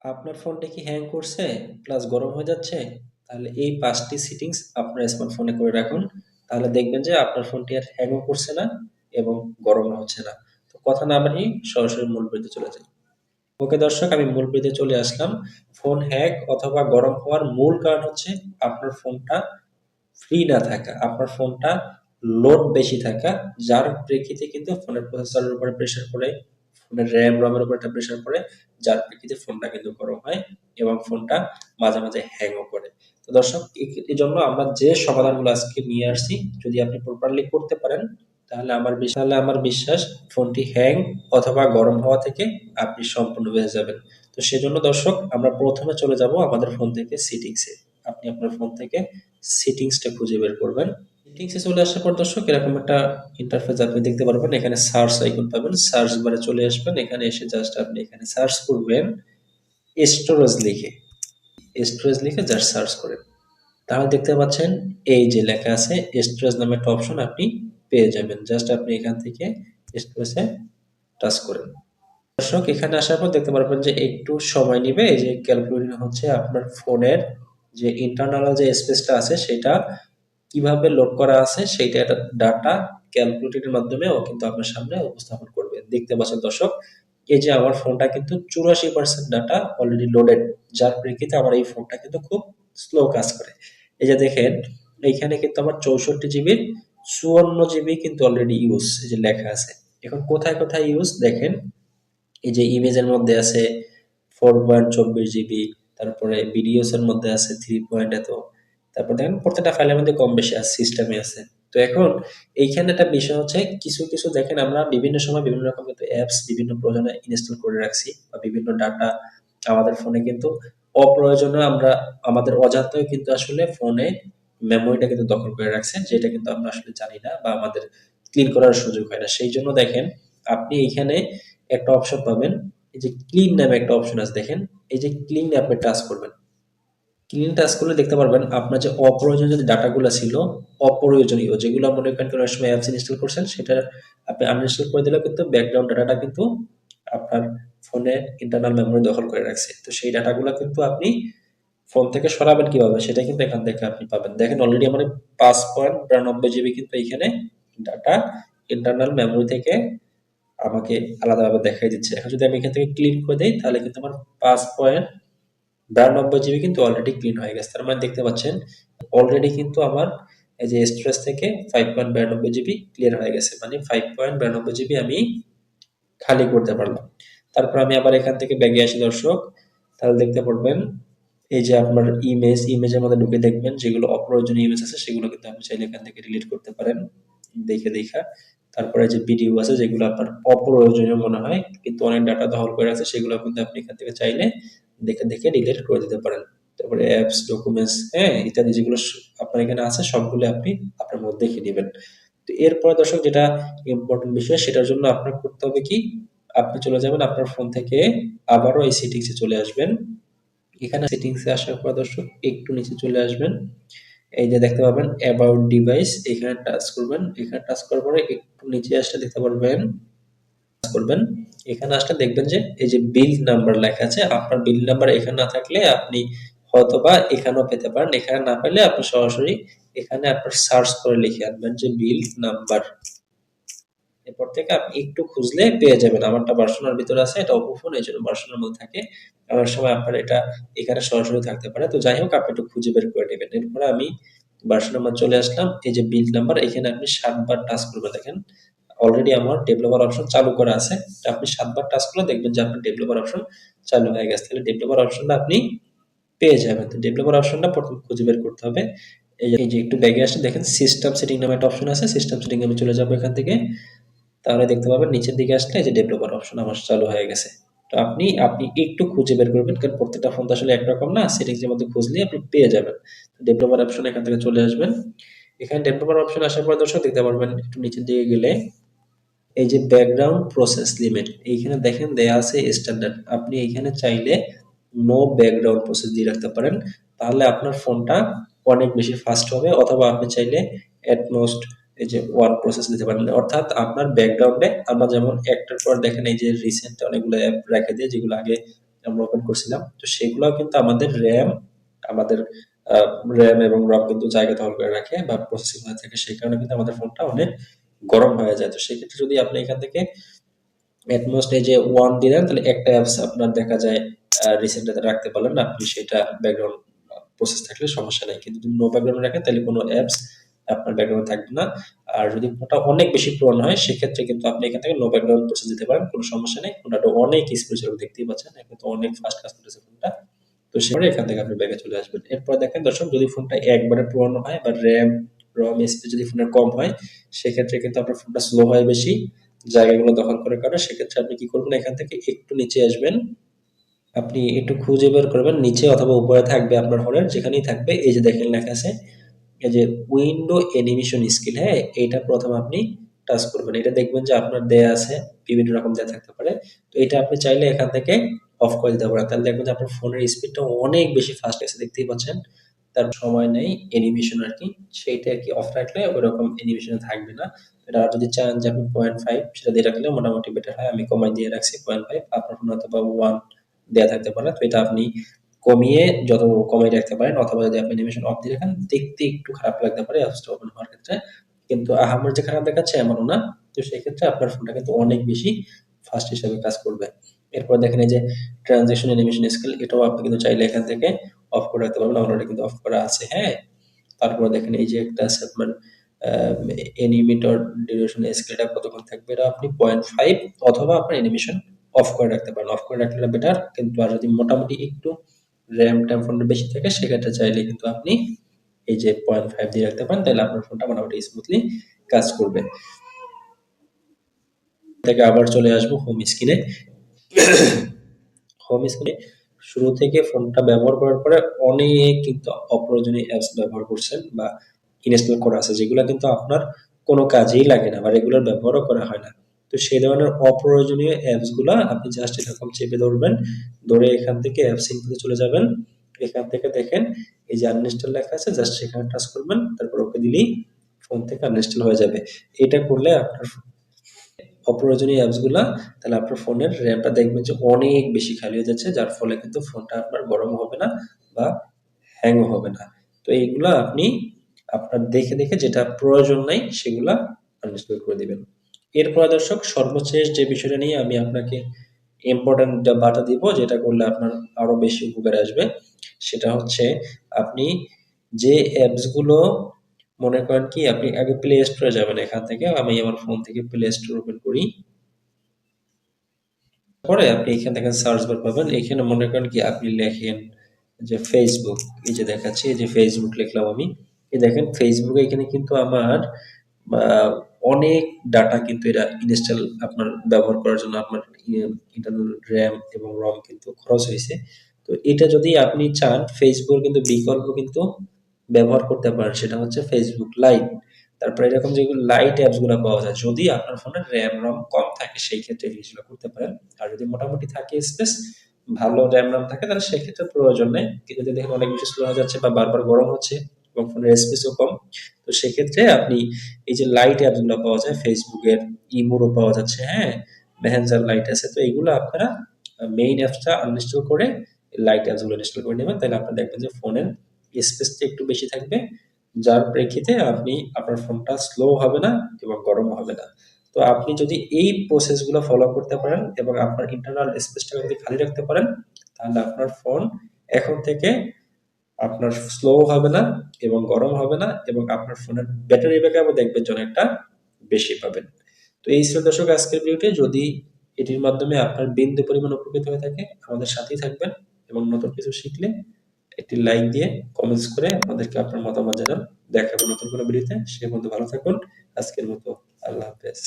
আপনার ফোনটা কি হ্যাং করছে প্লাস গরম হয়ে যাচ্ছে? তাহলে এই ৫ টি সেটিংস আপনার স্মার্টফোনে করে রাখুন। তাহলে দেখবেন যে আপনার ফোনটি আর হ্যাংও করছে না এবং গরমও হচ্ছে না। তো কথা না বাড়িয়ে সরাসরি মূল ভিডিওতে চলে যাই। ওকে দর্শক, আমি মূল ভিডিওতে চলে আসলাম। ফোন হ্যাং অথবা গরম হওয়ার মূল কারণ হচ্ছে আপনার ফোনটা ফ্রি না থাকা, আপনার ফোনটা লোড বেশি থাকা, যার প্রেক্ষিতে কিন্তু ফোনের প্রসেসরের উপরে প্রেসার পড়ে, ফোনের র্যাম রমের উপর একটা প্রেসার পড়ে, যার প্রেক্ষিতে ফোনটা কিন্তু গরম হয় এবং ফোনটা মাঝে মাঝে হ্যাংও করে। তো দর্শক, এই জন্য আমরা যে সমাধানগুলো আজকে নিয়ে আসছি, যদি আপনি প্রপারলি করতে পারেন তাহলে আমার বিশ্বাস ফোনটি হ্যাং অথবা গরম হওয়া থেকে আপনি সম্পূর্ণ বেঁচে যাবেন। তো সেজন্য দর্শক, আমরা প্রথমে চলে যাব আমাদের ফোন থেকে সেটিংসে। আপনি আপনার ফোন থেকে সেটিংসটা খুঁজে বের করবেন। সেটিংসে চলে আসার পর দর্শক, এরকম একটা ইন্টারফেস আপনি দেখতে পারবেন। এখানে সার্চ আইকন পাবেন, সার্চ বারে চলে আসবেন। এখানে এসে জাস্ট আপনি এখানে সার্চ করবেন স্টোরেজ লিখে, স্টোরেজ লিখে জাস্ট সার্চ করেন। তাহলে দেখতে পাচ্ছেন এই যে লেখা আছে স্টোরেজ নামে একটা অপশন আপনি পেয়ে যাবেন। জাস্ট আপনি এখান থেকে স্টোরেজে টাচ করেন। দর্শক, এখানে আসার পর দেখতে পারবেন যে একটু সময় নিবে। এই যে ক্যালকুলেটর হচ্ছে আপনার ফোনের যে ইন্টারনাল যে স্পেসটা আছে সেটা কিভাবে লোড করা আছে সেইটা একটা ডাটা ক্যালকুলেটরের মাধ্যমে ও কিন্তু আপনার সামনে উপস্থাপন করবে। দেখতে পাচ্ছেন দর্শক, এই যে আমার ফোনটা কিন্তু 84% ডাটা অলরেডি লোডেড, যার প্রেক্ষিতে আমার এই ফোনটা কিন্তু খুব স্লো কাজ করে। এই যে দেখেন, এইখানে কিন্তু আমার 64 জিবির 54 জিবি কিন্তু অলরেডি ইউজ, এই যে লেখা আছে। এখন কোথায় কোথায় ইউজ দেখেন, এই যে ইমেজের মধ্যে আছে 4.24 জিবি, তারপরে ভিডিওস এর মধ্যে আছে 3 এত, তারপর দেখেন প্রত্যেকটা ফাইলের মধ্যে কম বেশি আছে, সিস্টেমে আছে। তো এখন এইখানে একটা বিষয় হচ্ছে, কিছু কিছু দেখেন আমরা বিভিন্ন সময় বিভিন্ন রকম কিন্তু অ্যাপস বিভিন্ন প্রয়োজনে ইনস্টল করে রাখছি, বা বিভিন্ন ডাটা আমাদের ফোনে কিন্তু অপ্রয়োজনীয় আমরা আমাদের অজান্তেও কিন্তু আসলে ফোনে মেমোরিটা কিন্তু দখল করে রাখছে, যেটা কিন্তু আমরা আসলে জানি না বা আমাদের ক্লিন করার সুযোগ হয় না। সেই জন্য দেখেন, আপনি এইখানে একটা অপশন পাবেন, এই যে ক্লিন নামে একটা অপশন আছে দেখেন, এই যে ক্লিন আপনি টাচ করবেন। ক্লিন টাচ করলে দেখতে পারবেন আপনার যে অপ্রয়োজনীয় যে ডাটাগুলো ছিল, অপ্রয়োজনীয় যেগুলো মনে করেন কোনো সময় অ্যাপস ইনস্টল করছেন, সেটা আপনি আনইনস্টল করে দিলেও কিন্তু ব্যাকগ্রাউন্ড ডাটাটা কিন্তু আপনার ফোনে ইন্টারনাল মেমোরি দখল করে রাখছে। তো সেই ডাটাগুলো কিন্তু আপনি ফোন থেকে সরাবেন কিভাবে সেটা কিন্তু এখান থেকে আপনি পাবেন। দেখেন অলরেডি আমার 5.92 জিবি কিন্তু এখানে ডাটা ইন্টারনাল মেমোরি থেকে আমাকে আলাদাভাবে দেখাই দিচ্ছে। এখন যদি আমি এখান থেকে ক্লিন করে দেই তাহলে কিন্তু আমার 5.92 জিবি কিন্তু অলরেডি ক্লিন হয়ে গেছে। তার মানে দেখতে পাচ্ছেন অলরেডি কিন্তু আমার এই যে স্টোরেজ থেকে 5.92 জিবি ক্লিয়ার হয়ে গেছে, মানে 5.92 জিবি আমি খালি করতে পারলাম। তারপর আমি আবার এখান থেকে ব্যাগে আসি দর্শক, তাহলে দেখতে পারবেন এই যে আপনার ইমেজের মধ্যে ঢুকে দেখবেন যেগুলো অপ্রয়োজনীয় ইমেজ আছে সেগুলো কিন্তু আপনি চাইলে এখান থেকে ডিলিট করতে পারেন দেখে দেখা। তারপরে যে ভিডিও আছে যেগুলো আপনার অপ্রয়োজনীয় মনে হয় কিন্তু অনেক ডাটা দখল করে আছে, সেগুলো কিন্তু আপনি এখান থেকে চাইলে দেখে দেখে ডিলিট করে দিতে পারেন। তারপরে অ্যাপস, ডকুমেন্টস, হ্যাঁ, ইত্যাদি যেগুলো আপনার এখানে আছে সবগুলো আপনি আপনার মধ্যে দেখে দিবেন। তো এরপরে দর্শক, যেটা ইম্পর্টেন্ট বিষয়, সেটার জন্য আপনার করতে হবে কি, আপনি চলে যাবেন আপনার ফোন থেকে আবারও এই সেটিংসে চলে আসবেন। এখানে সেটিংসে আসার পর দর্শক একটু নিচে চলে আসবেন। এই যে দেখতে পাবেন অ্যাবাউট ডিভাইস, এখানে টাচ করবেন। এখানে টাচ করার পরে একটু নিচে আসলে দেখতে পারবেন, করবেন। এখানে আসলে দেখবেন যে এই যে বিল নাম্বার লেখা আছে, আপনার বিল নাম্বার এখানে না থাকলে আপনি হয়তোবা এখানেও পেতে পারেন। এখানে না পেলে আপনি সরাসরি এখানে আপনার সার্চ করে লিখে আনবেন যে বিল নাম্বার। এরপর থেকে আপনি একটু খুঁজলে পেয়ে যাবেন। আমারটা ভার্সনের ভিতরে আছে, এটা ওপো ফোন, এইজন্য ভার্সনের মধ্যে থাকে। অনেক সময় আপনার এটা এখানে সরাসরি থাকতে পারে। তো যাই হোক, আপনি একটু খুঁজে বের করে নেবেন। এরপরে আমি ভার্সনের মধ্যে চলে আসলাম। এই যে বিল্ড নাম্বার, এখানে আপনি ৭ বার টাচ করবেন। দেখেন অলরেডি আমার ডেভেলপার অপশন চালু করা আছে। তো আপনি ৭ বার টাচ করলে দেখবেন যে আপনার ডেভেলপার অপশন চালু হয়ে গেছে। তাহলে ডেভেলপার অপশনটা আপনি পেয়ে যাবেন। তো ডেভেলপার অপশনটা প্রথম খুঁজে বের করতে হবে। এই যে একটু ব্যাগে আসলে দেখেন সিস্টেম সেটিং নামে একটা অপশন আছে। সিস্টেম সেটিং এ আমি চলে যাব এখান থেকে। তাহলে দেখতে পাবেন নিচের দিকে আসলে এই যে ডেভেলপার অপশন আমার চালু হয়ে গেছে। তো আপনি আপনি একটু খুঁজে বের করবেন, কারণ প্রত্যেকটা ফোন তো আসলে একরকম না। সেটিংস এর মধ্যে খুঁজলে আপনি পেয়ে যাবেন। ডেভেলপার অপশন এখান থেকে চলে আসবেন। এখানে ডেভেলপার অপশন আসার পর দর্শক দেখতে পারবেন একটু নিচের দিকে গেলে এই যে ব্যাকগ্রাউন্ড প্রসেস লিমিট, এইখানে দেখেন দেয়া আছে স্ট্যান্ডার্ড। আপনি এইখানে চাইলে নো ব্যাকগ্রাউন্ড প্রসেস দিয়ে রাখতে পারেন, তাহলে আপনার ফোনটা অনেক বেশি ফাস্ট হবে। অথবা আপনি চাইলে এট মোস্ট এই যে ওয়ান প্রসেস দিতে পারেন, অর্থাৎ আপনার ব্যাকগ্রাউন্ডে আমরা যেমন একটার পর দেখেন এই যে রিসেন্ট অনেকগুলো অ্যাপ রেখে দিয়ে যেগুলো আগে আমরা ওপেন করছিলাম, তো সেগুলাও কিন্তু আমাদের র্যাম এবং রম কিন্তু জায়গা দখল করে রাখে বা প্রসেসিং হয়ে থাকে, সেই কারণে কিন্তু আমাদের ফোনটা অনেক গরম হয়ে যায়। তো সেক্ষেত্রে যদি আপনি এখান থেকে এটমোস্ট এই যে 1 দিলেন, তাহলে একটা অ্যাপস আপনার দেখা যায় রিসেন্টলি রাখতে পারলেন না, আপনি সেটা ব্যাকগ্রাউন্ড প্রসেস থাকলে সমস্যা নাই। কিন্তু যদি নো ব্যাকগ্রাউন্ড রাখেন তাহলে কোনো অ্যাপস আপনার ব্যাকগ্রাউন্ডে থাকবে না। আর যদি ফোনটা অনেক বেশি পুরানো হয় সেক্ষেত্রে কিন্তু আপনি এখান থেকে নো ব্যাকগ্রাউন্ড প্রসেস দিতে পারেন, কোনো সমস্যা নেই। ফোনটা অনেক স্পিড ছিল, দেখতেই পাচ্ছেন এখন তো অনেক ফাস্ট কাজ করতেছে ফোনটা। তো সেপরে এখান থেকে আপনি ব্যাকে চলে আসবেন। এরপর দেখেন দর্শক, যদি ফোনটা একবারে পুরানো হয় বা র্যাম রম স্পেস যদি ফোনের কম হয়, সেক্ষেত্রে কিন্তু আপনার ফোনটা স্লো হয় বেশি, জায়গাগুলো দখল করার কারণে। সেক্ষেত্রে আপনি কি করবেন, এখান থেকে একটু নিচে আসবেন, আপনি একটু খুঁজে বের করবেন নিচে অথবা উপরে থাকবে আপনার ফোনের, যেখানেই থাকবে এই যে দেখেন লেখা আছে এই যে উইন্ডো অ্যানিমেশন স্কিল, হ্যাঁ, এইটা প্রথম আপনি টাচ করবেন। এটা দেখবেন যে আপনার দেয়া আছে, বিভিন্ন রকম দেয়া থাকতে পারে। তো এটা আপনি চাইলে এখান থেকে অফ করে দিতে পারেন, তাহলে দেখবেন যে আপনার ফোনের স্পিডটা অনেক বেশি ফাস্ট আছে, দেখতেই পাচ্ছেন। তার সময় নেই অ্যানিমেশন আর কি, সেইটা আর কি অফ রাখলে ওইরকম অ্যানিমেশন থাকবে না। এটা যদি চান যে আপনি 0.5 সেটা দিয়ে রাখলে মোটামুটি বেটার হয়। আমি কমাই দিয়ে রাখছি 0.5, আপনার ফোন হয়তো বা 1 দেয়া থাকতে পারে। তো এটা আপনি কমিয়ে যত কমিয়ে রাখতে পারেন, অথবা যদি আপনি অ্যানিমেশন অফ দিয়ে রাখেন দেখতে একটু খারাপ লাগতে পারে অ্যাপসটা ওপেন হওয়ার ক্ষেত্রে, কিন্তু আহামরি যে খারাপ দেখাচ্ছে এমনও না। তো সেই ক্ষেত্রে আপনার ফোনটা কিন্তু অনেক বেশি ফাস্ট হিসেবে কাজ করবে। এরপর দেখেন এই যে ট্রানজিশন অ্যানিমেশন স্কেল, এটাও আপনি কিন্তু চাইলে এখান থেকে অফ করে রাখতে পারবেন, অলরেডি কিন্তু অফ করা আছে, হ্যাঁ। তারপর দেখেন এই যে একটা আছে আপনার অ্যানিমেটর ডিউরেশন স্কেলটা কতক্ষণ থাকবে, এটা আপনি 0.5 অথবা আপনার অ্যানিমেশন অফ করে রাখতে পারেন, অফ করে রাখলে বেটার। কিন্তু আর যদি মোটামুটি একটু র্যাম ট্যাম ফোনটা বেশি থাকে সেক্ষেত্রে চাইলে কিন্তু আপনি এই যে 0.5 দিয়ে রাখতে পারেন, তাহলে আপনার ফোনটা মোটামুটি স্মুথলি কাজ করবে। থেকে আবার চলে আসবো হোম স্ক্রিনে। হোম স্ক্রিনে শুরু থেকে ফোনটা ব্যবহার করার পরে অনেক কিন্তু অপ্রয়োজনীয় অ্যাপস ব্যবহার করছেন বা ইনস্টল করা আছে, যেগুলো কিন্তু আপনার কোনো কাজেই লাগে না বা রেগুলার ব্যবহারও করা হয় না। তো সেই ধরনের অপ্রয়োজনীয় অ্যাপস গুলা আপনি জাস্ট এরকম চেপে ধরবেন, ধরে এখান থেকে অ্যাপস ইনফোতে চলে যাবেন। এখান থেকে দেখেন এই যে আনইনস্টল লেখা আছে, জাস্ট সেখানে টাচ করবেন, তারপর ওকে দিলেই ফোন থেকে আনইনস্টল হয়ে যাবে। এটা করলে আপনার অপ্রয়োজনীয় অ্যাপস গুলা, তাহলে আপনার ফোনের র্যামটা দেখবেন যে অনেক বেশি খালি হয়ে যাচ্ছে, যার ফলে কিন্তু ফোনটা আপনার গরম হবে না বা হ্যাংও হবে না। তো এইগুলা আপনি আপনার দেখে দেখে যেটা প্রয়োজন নাই সেগুলা আনইনস্টল করে দিবেন। এরপর দর্শক সর্বশেষ যে বিষয়টা নিয়ে আমি আপনাকে ইম্পর্টেন্ট বার্তা দিব, যেটা করলে আপনার আরো বেশি উপকারে আসবে, সেটা হচ্ছে আপনি যে অ্যাপস গুলো মনে করেন কি, আপনি আগে প্লে স্টোরে যাবেন, এখান থেকে আমি আমার ফোন থেকে প্লে স্টোর ওপেন করি। পরে আপনি এখান থেকে সার্চ বার পাবেন, এখানে মনে করেন কি আপনি লেখেন যে ফেসবুক, এই যে দেখাচ্ছি এই যে ফেসবুক লিখলাম আমি। এই দেখেন ফেসবুকে এখানে কিন্তু আমার অনেক ডাটা কিন্তু এটা ইনস্টল আপনার ব্যবহার করার জন্য আপনার ইন্টারনাল র্যাম এবং রম কিন্তু খরচ হয়েছে। তো এটা যদি আপনি চান, ফেসবুক কিন্তু বিকল্প কিন্তু ব্যবহার করতে পারেন, সেটা হচ্ছে ফেসবুক লাইট। তারপরে এরকম যেগুলো লাইট অ্যাপস গুলো পাওয়া যায়, যদি আপনার ফোনের র্যাম রম কম থাকে সেই ক্ষেত্রে এই জিনিসগুলো করতে পারেন। আর যদি মোটামুটি থাকে স্পেস, ভালো র্যাম রম থাকে, তাহলে সেক্ষেত্রে প্রয়োজন নেই। কিন্তু যদি দেখেন অনেক বেশি স্লো হয়ে যাচ্ছে বা বারবার গরম হচ্ছে এবং ফোনের স্পেসও কম, তো সেক্ষেত্রে আপনি এই যে লাইট অ্যাপস গুলো পাওয়া যায় ফেসবুকের, ইমোরও পাওয়া যাচ্ছে, হ্যাঁ, মেসেঞ্জার লাইট আছে, তো এগুলো আপনারা মেইন অ্যাপসটা আনইনস্টল করে লাইট অ্যাপস গুলো ইনস্টল করে নেবেন, তাহলে আপনি দেখবেন যে ফোনের স্পেসটা একটু বেশি থাকবে, যার প্রেক্ষিতে আপনি আপনার ফোনটা স্লো হবে না এবং গরম হবে না। তো আপনি যদি এই প্রসেসগুলো ফলো করতে পারেন এবং আপনার ইন্টারনাল স্পেসটা যদি খালি রাখতে পারেন, তাহলে আপনার ফোন এখন থেকে আপনার স্লো হবে না এবং গরম হবে না, এবং আপনার ফোনের ব্যাটারি ব্যাকআপও দেখবেন যে অনেকটা বেশি পাবেন। তো এই ছিল দর্শক আজকের ভিডিওটি। যদি এটির মাধ্যমে আপনার বিন্দু পরিমাণ উপকৃত হয়ে থাকে, আমাদের সাথেই থাকবেন এবং নতুন কিছু শিখলে একটি লাইক দিয়ে কমেন্টস করে আমাদেরকে আপনার মতামত জানান। দেখা হবে নতুন কোনো ভিডিওতে, সে পর্যন্ত ভালো থাকুন। আজকের মতো আল্লাহ হাফেজ।